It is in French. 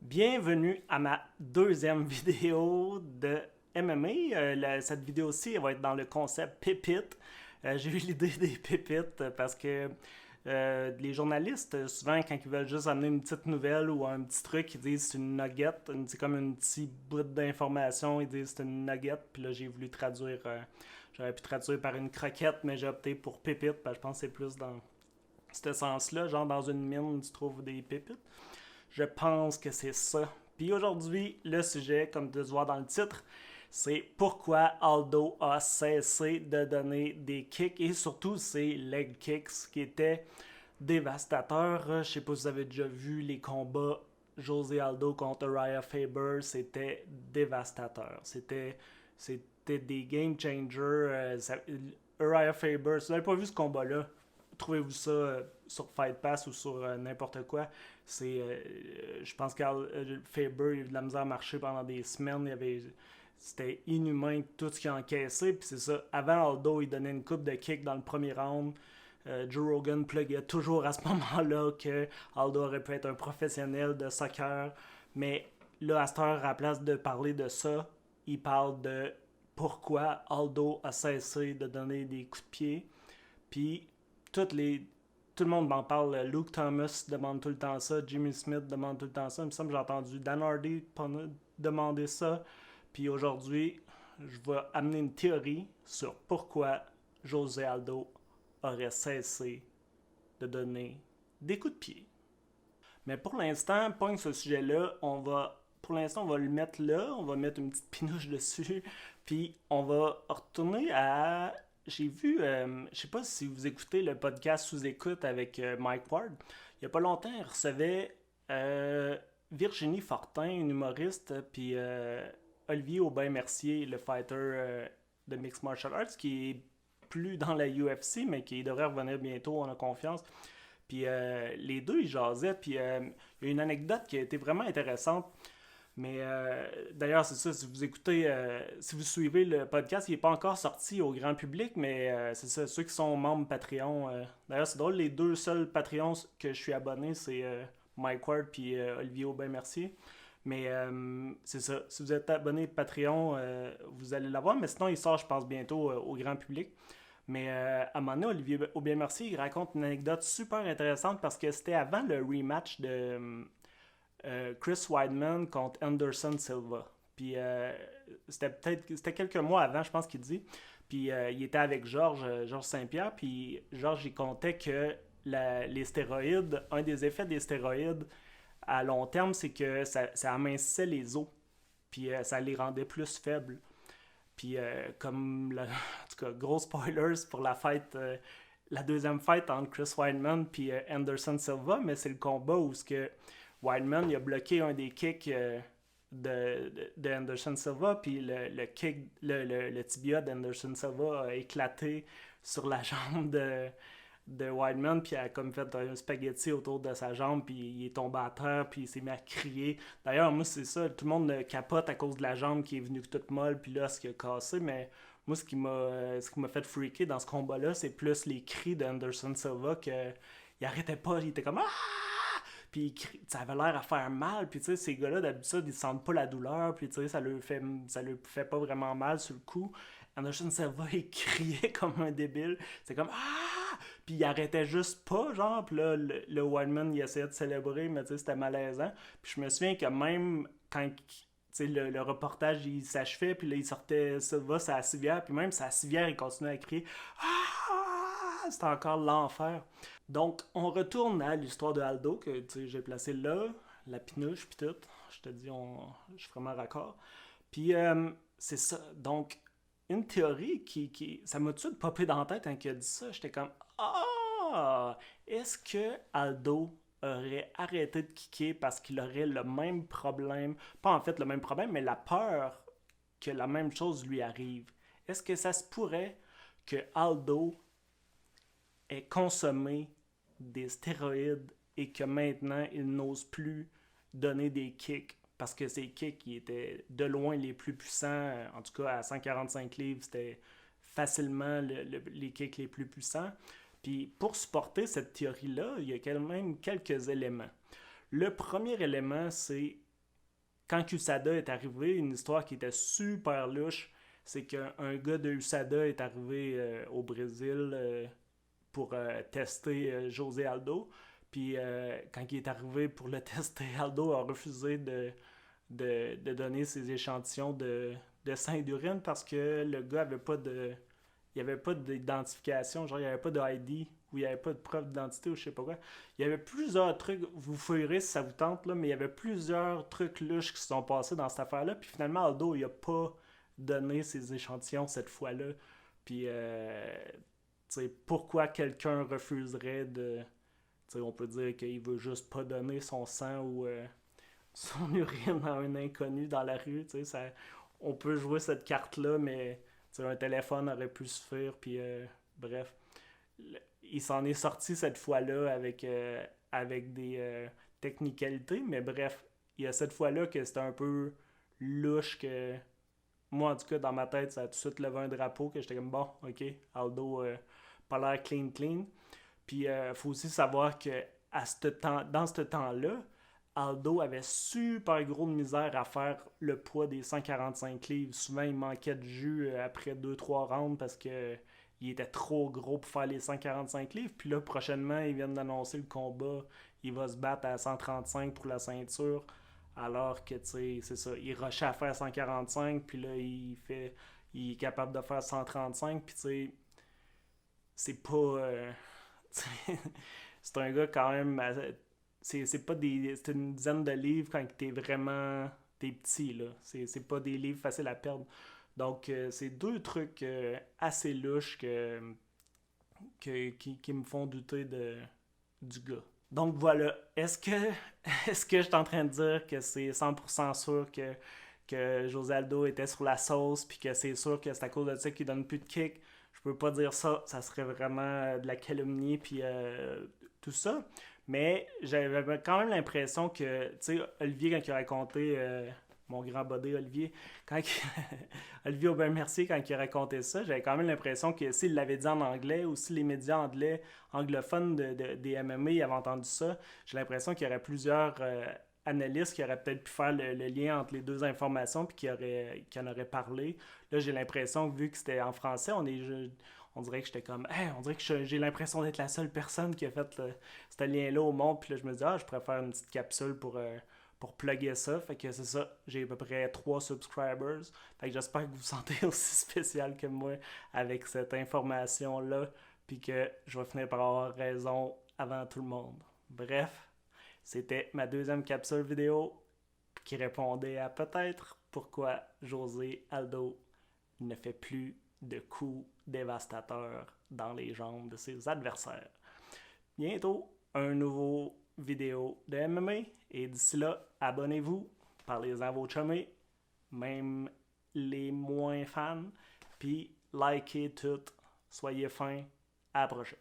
Bienvenue à ma deuxième vidéo de MMA. Cette vidéo-ci elle va être dans le concept pépites. J'ai eu l'idée des pépites parce que les journalistes, souvent, quand ils veulent juste amener une petite nouvelle ou un petit truc, ils disent c'est une nugget, c'est comme une petite bout d'information, ils disent c'est une nugget. Puis là, j'ai voulu traduire, j'aurais pu traduire par une croquette, mais j'ai opté pour pépite parce que je pense que c'est plus dans ce sens-là. Genre, dans une mine, tu trouves des pépites. Je pense que c'est ça. Puis aujourd'hui, le sujet, comme tu le vois dans le titre, c'est pourquoi Aldo a cessé de donner des kicks et surtout ses leg kicks qui étaient dévastateurs. Je sais pas si vous avez déjà vu les combats José Aldo contre Uriah Faber, c'était dévastateur. C'était des game changers. Uriah Faber, si vous n'avez pas vu ce combat-là, trouvez-vous ça sur Fight Pass ou sur n'importe quoi. Je pense que Faber il a eu de la misère à marcher pendant des semaines. C'était inhumain tout ce qu'il a encaissé. Puis c'est ça. Avant Aldo, il donnait une coupe de kick dans le premier round. Joe Rogan pluguait toujours à ce moment-là que Aldo aurait pu être un professionnel de soccer. Mais là, à cette heure, à la place de parler de ça, il parle de pourquoi Aldo a cessé de donner des coups de pied. Puis toutes les tout le monde m'en parle. Luke Thomas demande tout le temps ça. Jimmy Smith demande tout le temps ça. Il me semble que j'ai entendu Dan Hardy demander ça. Puis aujourd'hui, je vais amener une théorie sur pourquoi José Aldo aurait cessé de donner des coups de pied. Mais pour l'instant, pogne ce sujet-là, pour l'instant, on va le mettre là, on va mettre une petite pinouche dessus, puis on va retourner à j'ai vu, je sais pas si vous écoutez le podcast sous-écoute avec Mike Ward. Il y a pas longtemps, il recevait Virginie Fortin, une humoriste, puis Olivier Aubin-Mercier, le fighter de Mixed Martial Arts, qui est plus dans la UFC, mais qui devrait revenir bientôt, on a confiance. Puis les deux, ils jasaient, puis il y a une anecdote qui a été vraiment intéressante. Mais d'ailleurs, c'est ça, si vous écoutez, si vous suivez le podcast, il n'est pas encore sorti au grand public, mais c'est ça, ceux qui sont membres Patreon. D'ailleurs, c'est drôle, les deux seuls Patreons que je suis abonné, c'est Mike Ward puis Olivier Aubin-Mercier. Mais c'est ça, si vous êtes abonné Patreon, vous allez l'avoir, mais sinon, il sort, je pense, bientôt au grand public. Mais à un moment donné, Olivier Aubin-Mercier, il raconte une anecdote super intéressante parce que c'était avant le rematch de Chris Weidman contre Anderson Silva. Puis c'était quelques mois avant, je pense qu'il dit. Puis il était avec Georges Saint-Pierre. Puis Georges, il comptait que les stéroïdes, un des effets des stéroïdes à long terme, c'est que ça amincissait les os. Puis ça les rendait plus faibles. Puis en tout cas, gros spoilers pour la deuxième fight entre Chris Weidman puis Anderson Silva, mais c'est le combat où ce que Wildman il a bloqué un des kicks de Anderson Silva, puis le tibia d'Anderson Silva a éclaté sur la jambe de Wildman, puis il a comme fait un spaghetti autour de sa jambe, puis il est tombé à terre, puis il s'est mis à crier. D'ailleurs, moi, c'est ça, tout le monde capote à cause de la jambe qui est venue toute molle, puis là, ce qui a cassé, mais moi, ce qui m'a fait freaker dans ce combat-là, c'est plus les cris d'Anderson Silva que il arrêtait pas, il était comme ah! Puis ça avait l'air à faire mal, puis tu sais, ces gars-là, d'habitude, ils sentent pas la douleur, puis tu sais, ça leur fait pas vraiment mal sur le coup. Anderson Silva, il criait comme un débile. C'est comme ah! Puis il arrêtait juste pas, genre, puis là, le Wildman, il essayait de célébrer, mais tu sais, c'était malaisant. Puis je me souviens que même quand le reportage il s'achevait, puis là il sortait Silva, sa civière, puis même sa civière, il continuait à crier ah! C'était encore l'enfer. Donc, on retourne à l'histoire de Aldo, que j'ai placé là, la pinouche, puis tout. Je te dis, je suis vraiment raccord. Puis, c'est ça. Donc, une théorie ça m'a tout de popé dans la tête quand il a dit ça. J'étais comme, ah! Est-ce que Aldo aurait arrêté de kicker parce qu'il aurait le même problème, pas en fait le même problème, mais la peur que la même chose lui arrive? Est-ce que ça se pourrait que Aldo ait consommé des stéroïdes et que maintenant il n'ose plus donner des kicks parce que ces kicks qui étaient de loin les plus puissants, en tout cas à 145 livres, c'était facilement les kicks les plus puissants. Puis pour supporter cette théorie-là, il y a quand même quelques éléments. Le premier élément, c'est quand USADA est arrivé, une histoire qui était super louche, c'est qu'un gars de USADA est arrivé au Brésil pour tester José Aldo. Puis quand il est arrivé pour le tester, Aldo a refusé de donner ses échantillons de sang et d'urine parce que le gars avait pas de. Il n'y avait pas d'identification, genre il n'y avait pas de ID ou il n'y avait pas de preuve d'identité ou je sais pas quoi. Il y avait plusieurs trucs, vous fouillerez si ça vous tente, là, mais il y avait plusieurs trucs louches qui se sont passés dans cette affaire-là. Puis finalement, Aldo, il a pas donné ses échantillons cette fois-là. Puis, pourquoi quelqu'un refuserait de. On peut dire qu'il veut juste pas donner son sang ou son urine à un inconnu dans la rue. Ça, on peut jouer cette carte-là, mais un téléphone aurait pu suffire. Puis, bref, il s'en est sorti cette fois-là avec des technicalités, mais bref, il y a cette fois-là que c'était un peu louche que. Moi, en tout cas, dans ma tête, ça a tout de suite levé un drapeau que j'étais comme bon, ok, Aldo, pas l'air clean. Puis, il faut aussi savoir que dans ce temps-là, Aldo avait super gros de misère à faire le poids des 145 livres. Souvent, il manquait de jus après 2-3 rounds parce que il était trop gros pour faire les 145 livres. Puis là, prochainement, ils viennent d'annoncer le combat. Il va se battre à 135 pour la ceinture. Alors que, tu sais, c'est ça. Il rushait à faire 145, puis là, il est capable de faire 135. Puis, tu sais, c'est pas. C'est un gars quand même. C'est pas des. C'est une dizaine de livres quand t'es vraiment. T'es petit, là. C'est pas des livres faciles à perdre. Donc, c'est deux trucs assez louches qui me font douter du gars. Donc voilà, est-ce que je suis en train de dire que c'est 100% sûr que José Aldo était sur la sauce puis que c'est sûr que c'est à cause de ça qu'il donne plus de kick? Je peux pas dire ça, ça serait vraiment de la calomnie puis tout ça. Mais j'avais quand même l'impression que, tu sais, Olivier, quand il a raconté, mon grand bodé Olivier, Olivier Aubin-Mercier, quand il a raconté ça, j'avais quand même l'impression que s'il l'avait dit en anglais ou si les médias anglophones des MMA avaient entendu ça, j'ai l'impression qu'il y aurait plusieurs analystes qui auraient peut-être pu faire le lien entre les deux informations puis qui en auraient parlé. Là, j'ai l'impression que vu que c'était en français, on dirait que j'étais comme, hey, on dirait que j'ai l'impression d'être la seule personne qui a fait ce lien-là au monde. Puis là, je me dis, je pourrais faire une petite capsule pour plugger ça. Fait que c'est ça, j'ai à peu près 3 subscribers. Fait que j'espère que vous vous sentez aussi spécial que moi avec cette information-là. Puis que je vais finir par avoir raison avant tout le monde. Bref, c'était ma deuxième capsule vidéo qui répondait à peut-être pourquoi José Aldo ne fait plus de coups dévastateurs dans les jambes de ses adversaires. Bientôt, un nouveau vidéo de MMA. Et d'ici là, abonnez-vous, parlez-en à vos chummies, même les moins fans, puis likez tout, soyez fins, à la prochaine.